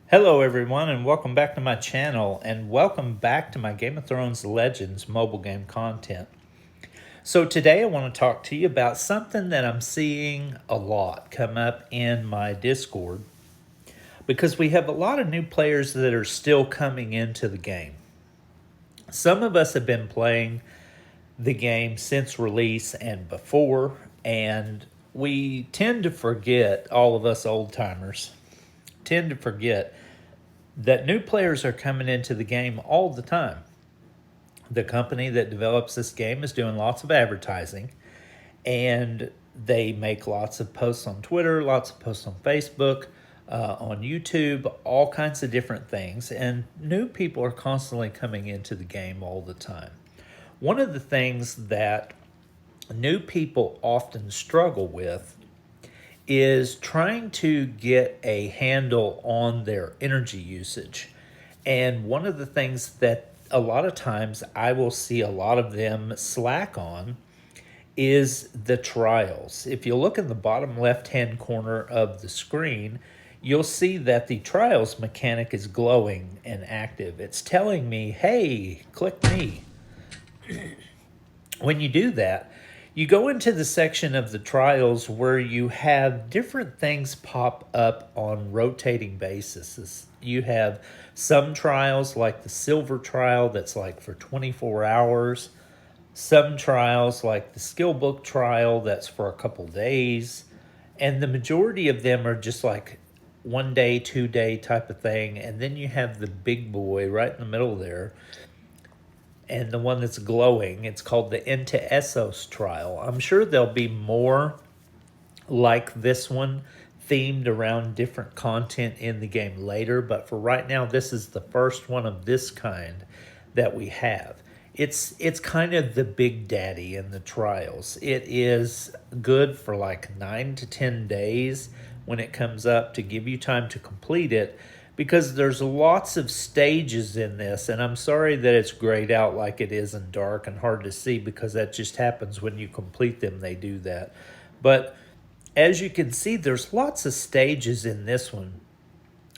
Hello everyone and welcome back to my channel and welcome back to my Game of Thrones Legends mobile game content. So today I want to talk to you about something that I'm seeing a lot come up in my Discord because we have a lot of new players that are still coming into the game. Some of us have been playing the game since release and before, and we tend to forget, all of us old timers tend to forget that new players are coming into the game all the time. The company that develops this game is doing lots of advertising, and they make lots of posts on Twitter, lots of posts on Facebook, on YouTube, all kinds of different things. And new people are constantly coming into the game all the time. One of the things that new people often struggle with is trying to get a handle on their energy usage. And one of the things that a lot of times I will see a lot of them slack on is the trials. If you look in the bottom left-hand corner of the screen, you'll see that the trials mechanic is glowing and active. It's telling me, hey, click me. When you do that, you go into the section of the trials where you have different things pop up on rotating basis. You have some trials like the silver trial that's like for 24 hours. Some trials like the skill book trial that's for a couple days. And the majority of them are just like 1 day, 2 day type of thing. And then you have the big boy right in the middle there, and the one that's glowing. It's called the Into Essos trial. I'm sure there'll be more like this one themed around different content in the game later, but for right now, this is the first one of this kind that we have. It's kind of the big daddy in the trials. It is good for like 9 to 10 days when it comes up to give you time to complete it, because there's lots of stages in this, and I'm sorry that it's grayed out like it is in dark and hard to see, because that just happens when you complete them. They do that. But as you can see, there's lots of stages in this one,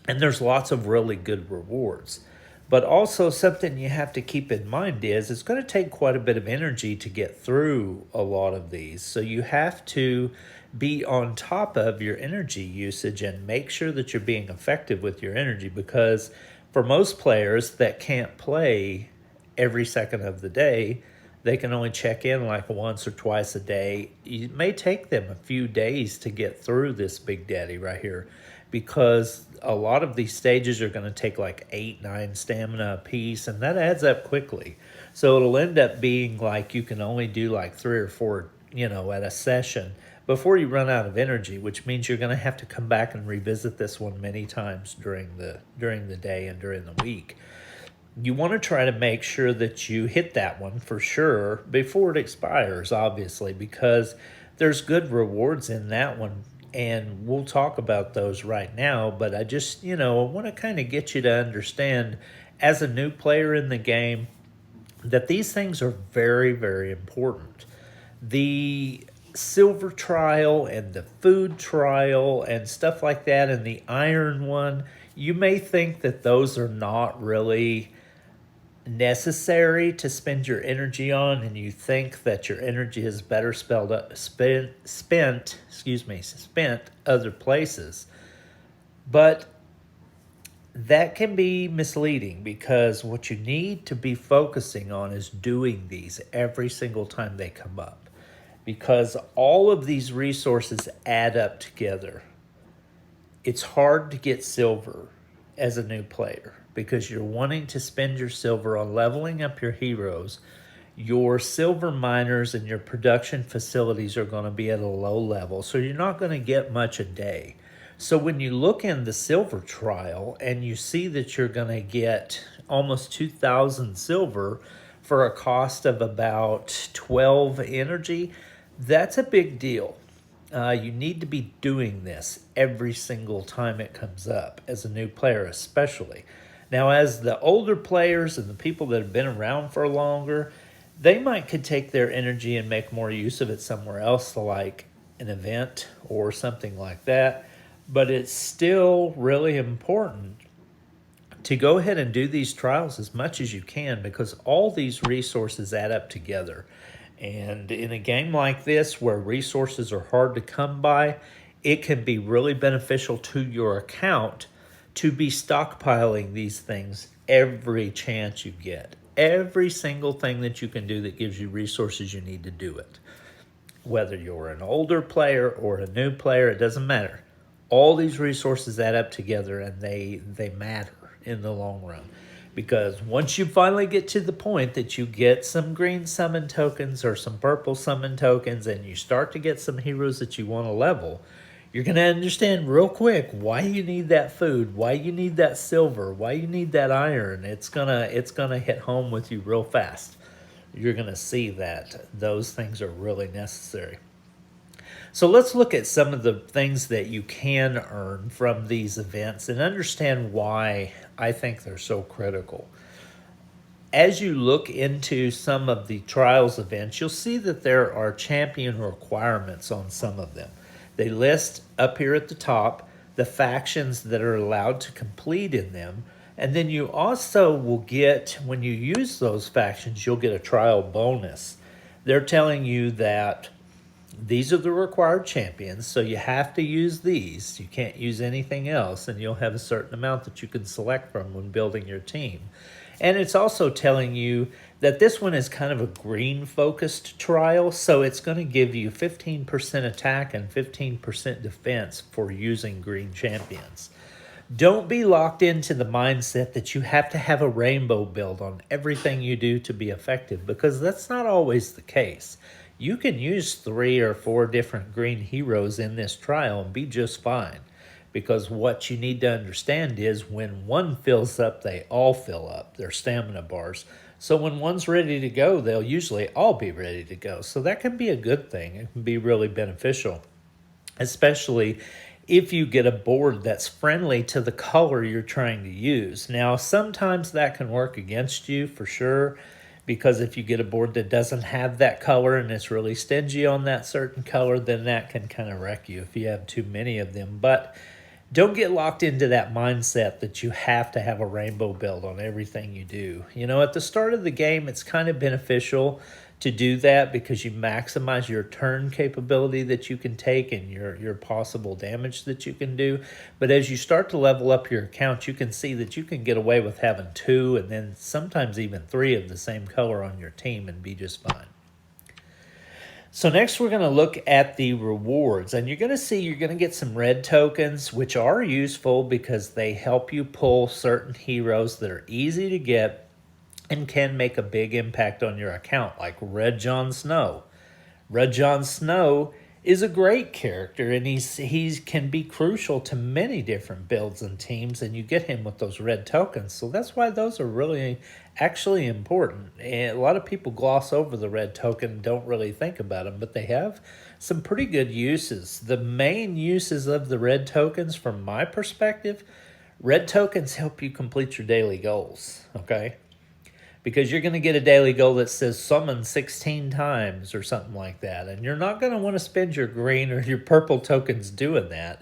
and there's lots of really good rewards. But also something you have to keep in mind is it's going to take quite a bit of energy to get through a lot of these. So you have to be on top of your energy usage and make sure that you're being effective with your energy, because for most players that can't play every second of the day, they can only check in like once or twice a day. It may take them a few days to get through this big daddy right here, because a lot of these stages are going to take like 8-9 stamina a piece, and that adds up quickly. So it'll end up being like you can only do like 3 or 4, at a session before you run out of energy, which means you're going to have to come back and revisit this one many times during the day and during the week. You want to try to make sure that you hit that one for sure before it expires, obviously, because there's good rewards in that one, and we'll talk about those right now. But I just, I want to kind of get you to understand, as a new player in the game, that these things are very, very important. The silver trial and the food trial and stuff like that, and the iron one, you may think that those are not really necessary to spend your energy on, and you think that your energy is better spent other places. But that can be misleading, because what you need to be focusing on is doing these every single time they come up, because all of these resources add up together. It's hard to get silver as a new player, because you're wanting to spend your silver on leveling up your heroes. Your silver miners and your production facilities are going to be at a low level, so you're not going to get much a day. So when you look in the silver trial and you see that you're going to get almost 2,000 silver for a cost of about 12 energy, that's a big deal. You need to be doing this every single time it comes up, as a new player especially. Now, as the older players and the people that have been around for longer, they could take their energy and make more use of it somewhere else, like an event or something like that. But it's still really important to go ahead and do these trials as much as you can, because all these resources add up together. And in a game like this where resources are hard to come by, it can be really beneficial to your account to be stockpiling these things every chance you get. Every single thing that you can do that gives you resources, you need to do it. Whether you're an older player or a new player, it doesn't matter. All these resources add up together, and they matter in the long run. Because once you finally get to the point that you get some green summon tokens or some purple summon tokens, and you start to get some heroes that you want to level, you're going to understand real quick why you need that food, why you need that silver, why you need that iron. It's gonna hit home with you real fast. You're going to see that those things are really necessary. So let's look at some of the things that you can earn from these events and understand why I think they're so critical. As you look into some of the trials events, you'll see that there are champion requirements on some of them. They list up here at the top the factions that are allowed to complete in them. And then you also will get, when you use those factions, you'll get a trial bonus. They're telling you that these are the required champions, so you have to use these. You can't use anything else, and you'll have a certain amount that you can select from when building your team. And it's also telling you that this one is kind of a green-focused trial, so it's going to give you 15% attack and 15% defense for using green champions. Don't be locked into the mindset that you have to have a rainbow build on everything you do to be effective, because that's not always the case. You can use 3 or 4 different green heroes in this trial and be just fine. Because what you need to understand is when one fills up, they all fill up, their stamina bars. So when one's ready to go, they'll usually all be ready to go. So that can be a good thing. It can be really beneficial, especially if you get a board that's friendly to the color you're trying to use. Now, sometimes that can work against you for sure, because if you get a board that doesn't have that color and it's really stingy on that certain color, then that can kind of wreck you if you have too many of them. But don't get locked into that mindset that you have to have a rainbow build on everything you do. You know, at the start of the game, it's kind of beneficial to do that because you maximize your turn capability that you can take and your possible damage that you can do. But as you start to level up your account, you can see that you can get away with having 2 and then sometimes even 3 of the same color on your team and be just fine. So next we're going to look at the rewards, and you're going to see you're going to get some red tokens, which are useful because they help you pull certain heroes that are easy to get and can make a big impact on your account, like Red Jon Snow. Red Jon Snow is a great character, and he can be crucial to many different builds and teams, and you get him with those red tokens. So that's why those are really actually important. And a lot of people gloss over the red token and don't really think about them, but they have some pretty good uses. The main uses of the red tokens, from my perspective, red tokens help you complete your daily goals, okay? Because you're going to get a daily goal that says summon 16 times or something like that. And you're not going to want to spend your green or your purple tokens doing that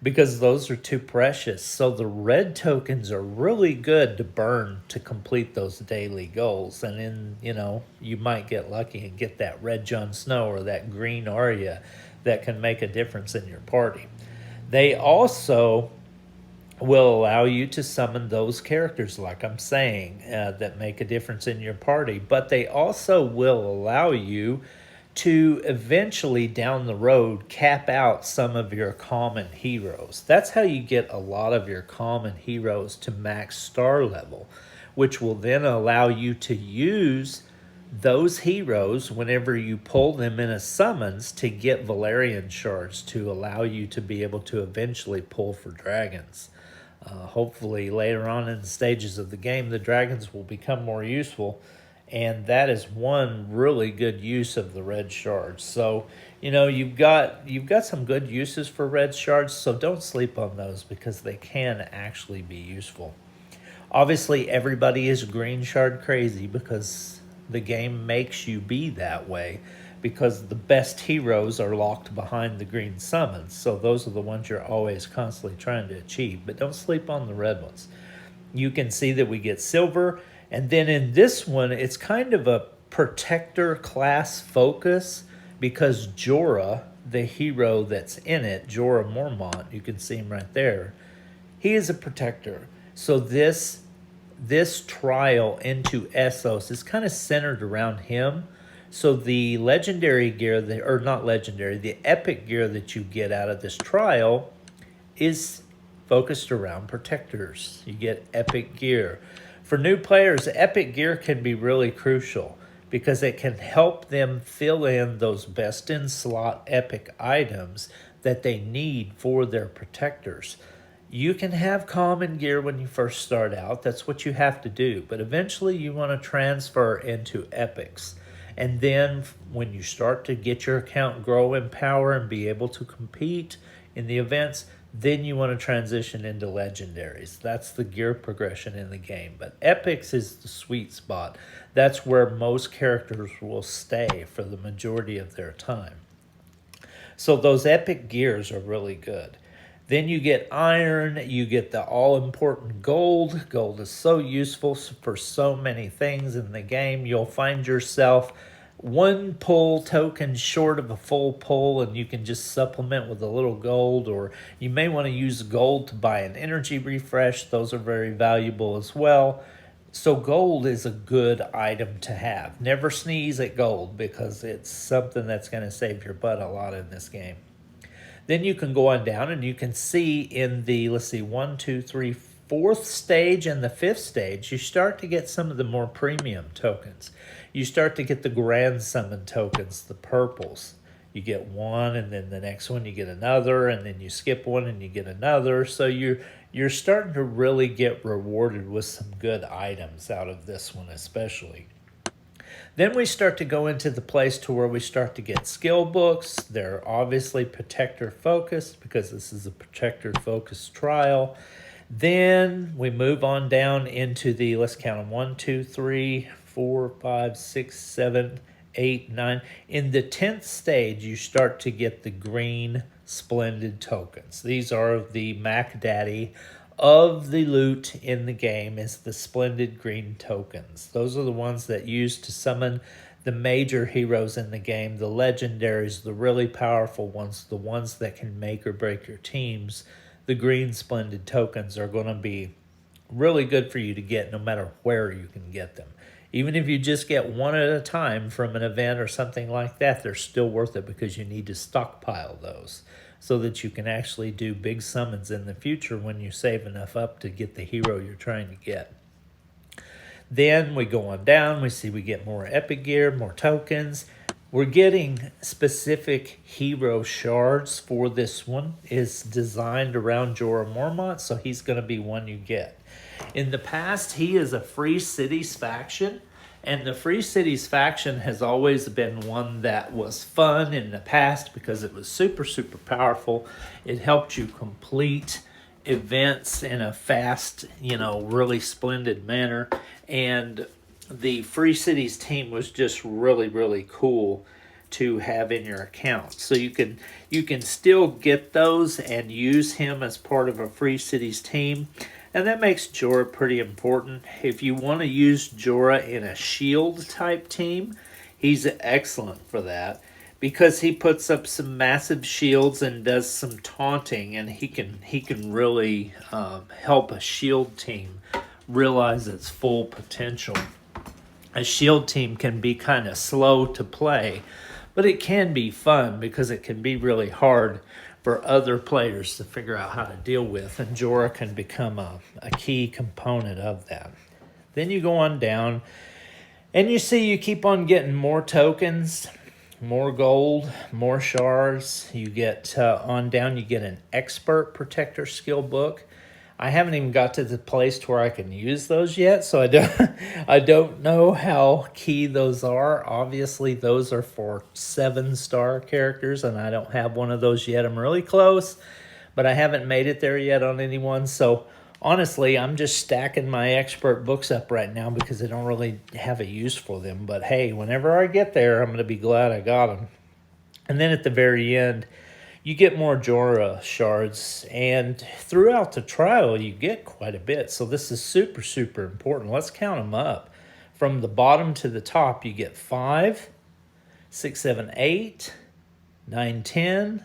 because those are too precious. So the red tokens are really good to burn to complete those daily goals. And then, you know, you might get lucky and get that red Jon Snow or that green Arya that can make a difference in your party. They also will allow you to summon those characters, like I'm saying, that make a difference in your party. But they also will allow you to eventually, down the road, cap out some of your common heroes. That's how you get a lot of your common heroes to max star level, which will then allow you to use those heroes whenever you pull them in as summons to get Valerian shards to allow you to be able to eventually pull for dragons. Hopefully later on in the stages of the game, the dragons will become more useful, and that is one really good use of the red shards. So, you know, you've got some good uses for red shards, so don't sleep on those because they can actually be useful. Obviously, everybody is green shard crazy because the game makes you be that way, because the best heroes are locked behind the green summons. So those are the ones you're always constantly trying to achieve. But don't sleep on the red ones. you can see that we get silver. And then in this one, it's kind of a protector class focus because Jorah, the hero that's in it, Jorah Mormont, you can see him right there, he is a protector. So this trial into Essos is kind of centered around him. So the legendary gear, or not legendary, the epic gear that you get out of this trial is focused around protectors. You get epic gear. For new players, epic gear can be really crucial because it can help them fill in those best in slot epic items that they need for their protectors. You can have common gear when you first start out. That's what you have to do. But eventually you want to transfer into epics. And then when you start to get your account grow in power and be able to compete in the events, then you want to transition into legendaries. That's the gear progression in the game. But epics is the sweet spot. That's where most characters will stay for the majority of their time. So those epic gears are really good. Then you get iron, you get the all-important gold. Gold is so useful for so many things in the game. You'll find yourself one pull token short of a full pull, and you can just supplement with a little gold, or you may want to use gold to buy an energy refresh. Those are very valuable as well. So gold is a good item to have. Never sneeze at gold because it's something that's going to save your butt a lot in this game. Then you can go on down and you can see in the, let's see, 1, 2, 3, 4th stage and the 5th stage, you start to get some of the more premium tokens. You start to get the grand summon tokens, the purples. You get one, and then the next one you get another, and then you skip one and you get another. So you're starting to really get rewarded with some good items out of this one especially. Then we start to go into the place to where we start to get skill books. They're obviously protector focused because this is a protector focused trial. Then we move on down into the, let's count them, 1, 2, 3, 4, 5, 6, 7, 8, 9. In the 10th stage, you start to get the green splendid tokens. These are the Mac Daddy of the loot in the game, is the splendid green tokens. Those are the ones that use to summon the major heroes in the game, the legendaries, the really powerful ones, the ones that can make or break your teams. The green splendid tokens are going to be really good for you to get no matter where you can get them. Even if you just get one at a time from an event or something like that, they're still worth it because you need to stockpile those so that you can actually do big summons in the future when you save enough up to get the hero you're trying to get. Then we go on down, we see we get more epic gear, more tokens. We're getting specific hero shards for this one. It's designed around Jorah Mormont, so he's going to be one you get. In the past, he is a Free Cities faction, and the Free Cities faction has always been one that was fun in the past because it was super, super powerful. It helped you complete events in a fast, really splendid manner. And the Free Cities team was just really, really cool to have in your account. So you can still get those and use him as part of a Free Cities team. And that makes Jorah pretty important. If you want to use Jorah in a shield type team, he's excellent for that because he puts up some massive shields and does some taunting, and he can really help a shield team realize its full potential. A shield team can be kind of slow to play, but it can be fun because it can be really hard for other players to figure out how to deal with, and Jorah can become a key component of that. Then you go on down, and you see you keep on getting more tokens, more gold, more shards. You get on down, you get an expert protector skill book. I haven't even got to the place to where I can use those yet, so I don't know how key those are. Obviously, those are for 7-star characters, and I don't have one of those yet. I'm really close, but I haven't made it there yet on anyone. So honestly, I'm just stacking my expert books up right now because I don't really have a use for them. But hey, whenever I get there, I'm going to be glad I got them. And then at the very end, you get more Jorah shards, and throughout the trial you get quite a bit. So this is super, super important. Let's count them up. From the bottom to the top, you get 5, 6, 7, 8, 9, 10,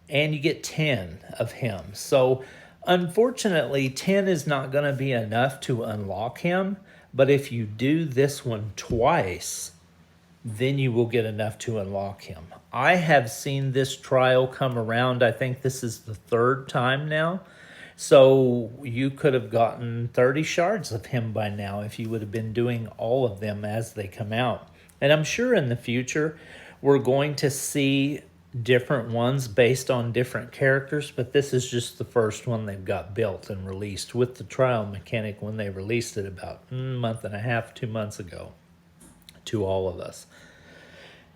and you get 10 of him. So unfortunately, 10 is not going to be enough to unlock him, but if you do this one twice, then you will get enough to unlock him. I have seen this trial come around. I think this is the 3rd time now. So you could have gotten 30 shards of him by now if you would have been doing all of them as they come out. And I'm sure in the future we're going to see different ones based on different characters, but this is just the first one they've got built and released with the trial mechanic when they released it about a month and a half, 2 months ago to all of us.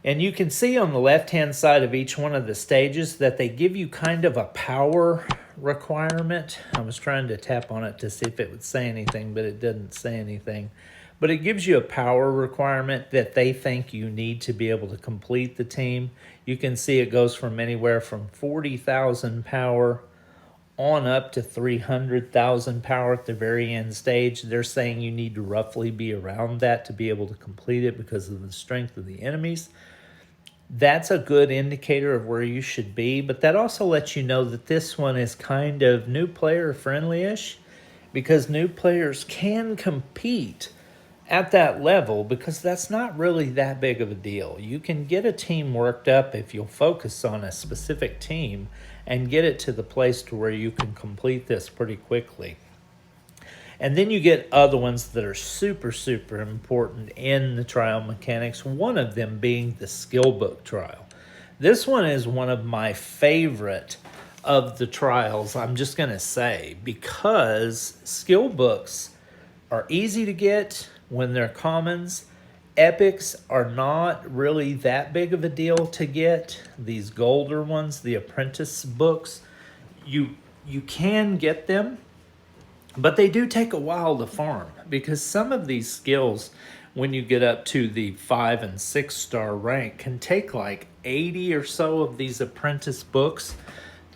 And you can see on the left-hand side of each one of the stages that they give you kind of a power requirement. I was trying to tap on it to see if it would say anything, but it didn't say anything. But it gives you a power requirement that they think you need to be able to complete the team. You can see it goes from anywhere from 40,000 power on up to 300,000 power at the very end stage. They're saying you need to roughly be around that to be able to complete it because of the strength of the enemies. That's a good indicator of where you should be, but that also lets you know that this one is kind of new player friendly-ish, because new players can compete at that level because that's not really that big of a deal. You can get a team worked up if you'll focus on a specific team and get it to the place to where you can complete this pretty quickly. And then you get other ones that are super, super important in the trial mechanics, one of them being the skill book trial. This one is one of my favorite of the trials, I'm just going to say, because skill books are easy to get when they're commons. Epics are not really that big of a deal to get. These golder ones, the apprentice books, you can get them, but they do take a while to farm because some of these skills, when you get up to the 5 and 6 star rank, can take like 80 or so of these apprentice books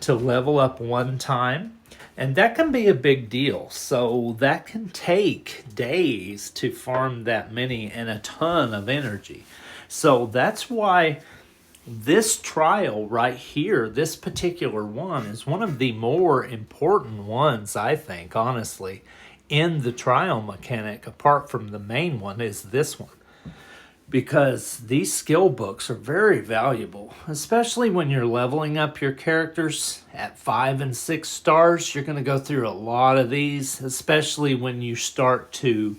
to level up one time. And that can be a big deal. So that can take days to farm that many and a ton of energy. So that's why this trial right here, this particular one, is one of the more important ones, I think, honestly, in the trial mechanic, apart from the main one, is this one. Because these skill books are very valuable, especially when you're leveling up your characters at 5 and 6 stars. You're going to go through a lot of these, especially when you start to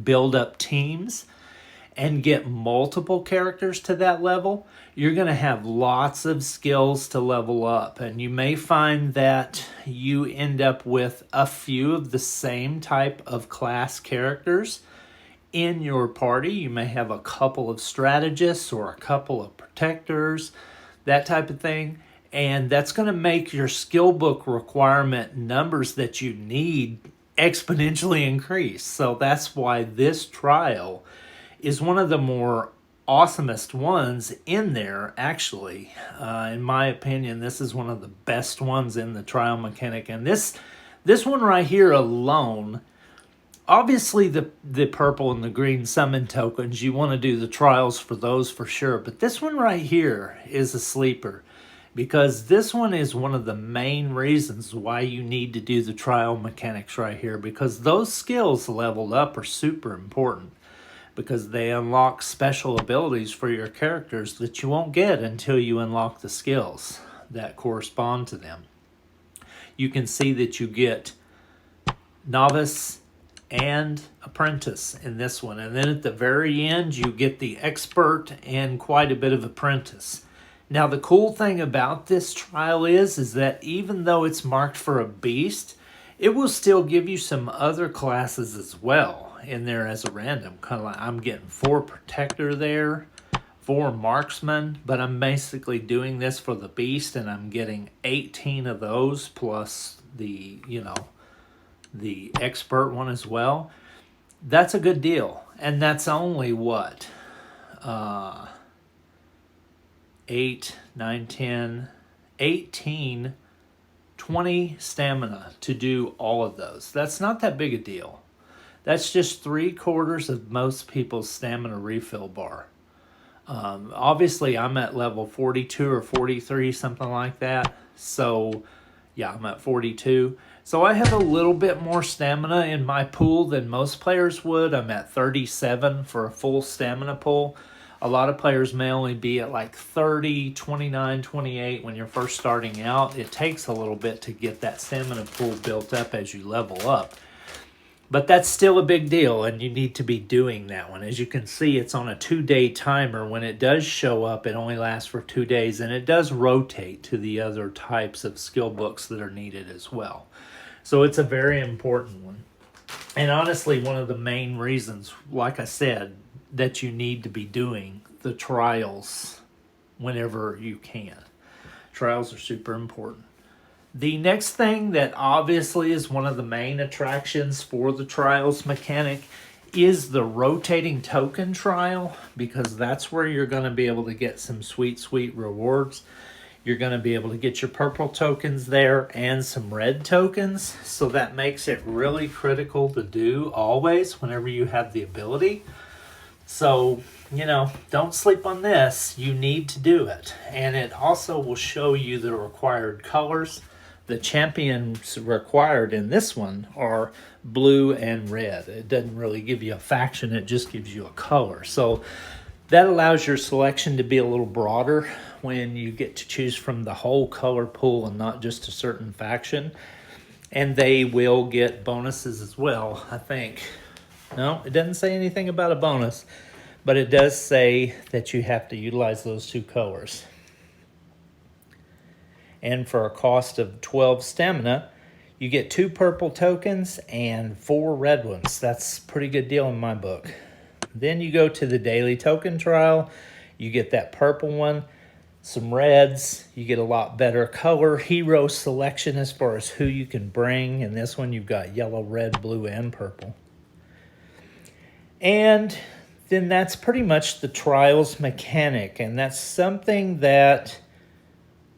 build up teams and get multiple characters to that level. You're going to have lots of skills to level up, and you may find that you end up with a few of the same type of class characters in your party. You may have a couple of strategists or a couple of protectors, that type of thing, and that's going to make your skill book requirement numbers that you need exponentially increase. So that's why this trial is one of the more awesomest ones in there, actually. In my opinion, this is one of the best ones in the trial mechanic. And this one right here alone, obviously the purple and the green summon tokens, you want to do the trials for those for sure. But this one right here is a sleeper, because this one is one of the main reasons why you need to do the trial mechanics right here, because those skills leveled up are super important, because they unlock special abilities for your characters that you won't get until you unlock the skills that correspond to them. You can see that you get novice and apprentice in this one, and then at the very end you get the expert and quite a bit of apprentice. Now the cool thing about this trial is that even though it's marked for a beast, it will still give you some other classes as well in there as a random. Kind of like I'm getting 4 protector there, 4 marksman, but I'm basically doing this for the beast, and I'm getting 18 of those plus the, the expert one as well. That's a good deal. And that's only what? 8, 9, 10, 18, 20 stamina to do all of those. That's not that big a deal. That's just 3/4 of most people's stamina refill bar. Obviously, I'm at level 42 or 43, something like that. So, yeah, I'm at 42. So I have a little bit more stamina in my pool than most players would. I'm at 37 for a full stamina pool. A lot of players may only be at like 30, 29, 28 when you're first starting out. It takes a little bit to get that stamina pool built up as you level up. But that's still a big deal, and you need to be doing that one. As you can see, it's on a 2-day timer. When it does show up, it only lasts for 2 days, and it does rotate to the other types of skill books that are needed as well. So it's a very important one. And honestly, one of the main reasons, like I said, that you need to be doing the trials whenever you can. Trials are super important. The next thing that obviously is one of the main attractions for the trials mechanic is the rotating token trial, because that's where you're going to be able to get some sweet, sweet rewards. You're going to be able to get your purple tokens there and some red tokens. So that makes it really critical to do always whenever you have the ability. So, you know, don't sleep on this. You need to do it. And it also will show you the required colors. The champions required in this one are blue and red. It doesn't really give you a faction, it just gives you a color. So that allows your selection to be a little broader when you get to choose from the whole color pool and not just a certain faction. And they will get bonuses as well, I think. No, it doesn't say anything about a bonus, but it does say that you have to utilize those 2 colors. And for a cost of 12 stamina, you get 2 purple tokens and 4 red ones. That's a pretty good deal in my book. Then you go to the daily token trial. You get that purple one, some reds. You get a lot better color hero selection as far as who you can bring. In this one, you've got yellow, red, blue, and purple. And then that's pretty much the trials mechanic. And that's something that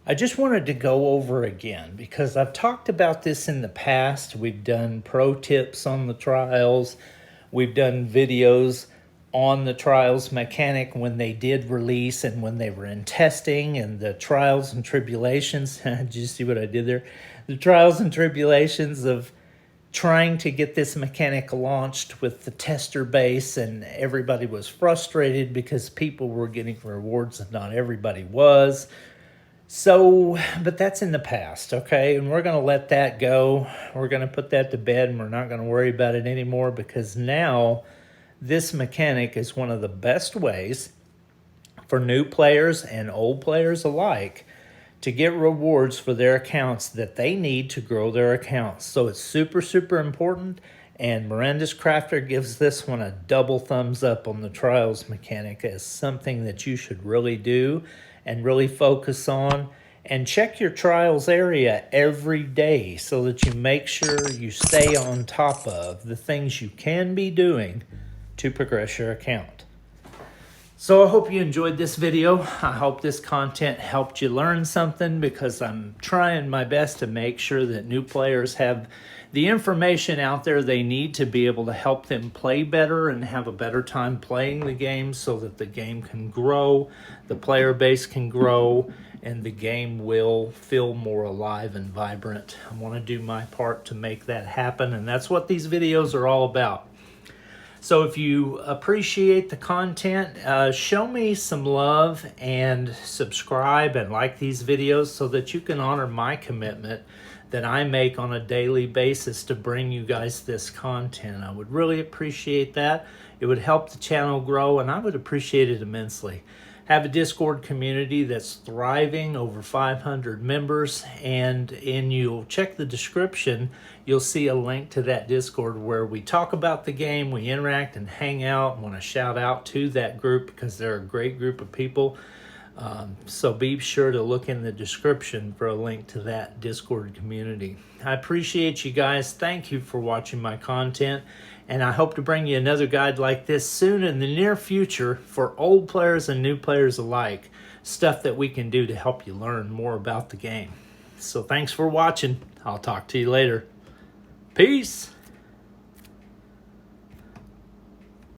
I just wanted to go over again, because I've talked about this in the past. We've done pro tips on the trials. We've done videos on the trials mechanic when they did release and when they were in testing, and the trials and tribulations. Did you see what I did there? The trials and tribulations of trying to get this mechanic launched with the tester base, and everybody was frustrated because people were getting rewards and not everybody was. So, but that's in the past, okay? And we're going to let that go. We're going to put that to bed, and we're not going to worry about it anymore, because now this mechanic is one of the best ways for new players and old players alike to get rewards for their accounts that they need to grow their accounts. So it's super, super important, and Miranda's Crafter gives this one a double thumbs up on the trials mechanic as something that you should really do and really focus on. And check your trials area every day so that you make sure you stay on top of the things you can be doing to progress your account. So I hope you enjoyed this video. I hope this content helped you learn something, because I'm trying my best to make sure that new players have the information out there they need to be able to help them play better and have a better time playing the game, so that the game can grow, the player base can grow, and the game will feel more alive and vibrant. I want to do my part to make that happen, and that's what these videos are all about. So if you appreciate the content, show me some love and subscribe and like these videos so that you can honor my commitment that I make on a daily basis to bring you guys this content. I would really appreciate that. It would help the channel grow, and I would appreciate it immensely. Have a Discord community that's thriving, over 500 members, and you'll check the description, you'll see a link to that Discord where we talk about the game, we interact and hang out. I want to shout out to that group because they're a great group of people. So be sure to look in the description for a link to that Discord community. I appreciate you guys. Thank you for watching my content, and I hope to bring you another guide like this soon in the near future for old players and new players alike. Stuff that we can do to help you learn more about the game. So thanks for watching. I'll talk to you later. Peace.